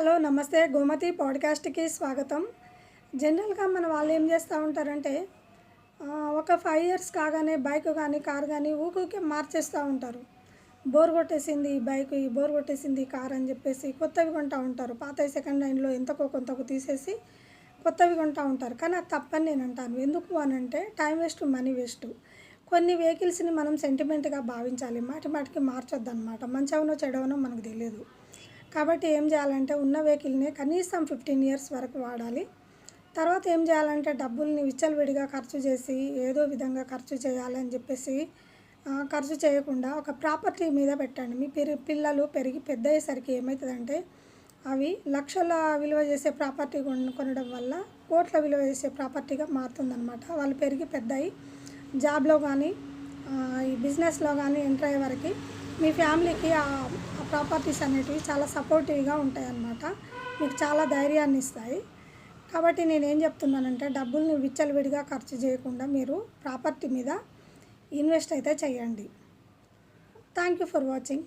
Hello నమస్తే గోమతి పాడ్కాస్ట్కి స్వాగతం. జనరల్గా మన వాళ్ళు ఏం చేస్తూ ఉంటారంటే ఒక 5 ఇయర్స్ కాగానే బైక్ కానీ కార్ కానీ ఊరికే మార్చేస్తూ ఉంటారు. బోర్ కొట్టేసింది ఈ బైక్, ఈ బోర్ కొట్టేసింది ఈ కార్ అని చెప్పేసి కొత్తవి కొంటూ ఉంటారు. పాతవి సెకండ్ హ్యాండ్లో ఎంతకో కొంతకు తీసేసి కొత్తవి కొంటూ ఉంటారు. కానీ అది తప్పని నేను అంటాను. ఎందుకు అని అంటే టైం వేస్ట్, మనీ వేస్ట్. కొన్ని వెహికల్స్ని మనం సెంటిమెంట్గా భావించాలి, మాటికి మార్చొద్దు అనమాట. మంచవనో చెడవనో మనకు తెలియదు. కాబట్టి ఏం చేయాలంటే ఉన్న వెహికల్ని కనీసం 15 ఇయర్స్ వరకు వాడాలి. తర్వాత ఏం చేయాలంటే డబ్బుల్ని విచ్చలవిడిగా ఖర్చు చేసి ఏదో విధంగా ఖర్చు చేయాలని చెప్పేసి ఖర్చు చేయకుండా ఒక ప్రాపర్టీ మీద పెట్టండి. మీ పిల్లలు పెరిగి పెద్ద అయ్యేసరికి ఏమవుతుందంటే అవి లక్షల విలువ చేసే ప్రాపర్టీ కొనడం వల్ల కోట్ల విలువ చేసే ప్రాపర్టీగా మారుతుందన్నమాట. వాళ్ళు పెరిగి పెద్ద అయ్యి జాబ్లో కానీ ఈ బిజినెస్లో కానీ ఎంటర్ అయ్యే వరకు మీ ఫ్యామిలీకి ఆ ప్రాపర్టీస్ అనేటివి చాలా సపోర్టివ్గా ఉంటాయి అన్నమాట. మీకు చాలా ధైర్యాన్ని ఇస్తాయి. కాబట్టి నేనేం చెప్తున్నానంటే డబ్బుల్ని విచ్చలవిడిగా ఖర్చు చేయకుండా మీరు ప్రాపర్టీ మీద ఇన్వెస్ట్ అయితే చేయండి. Thank you for watching.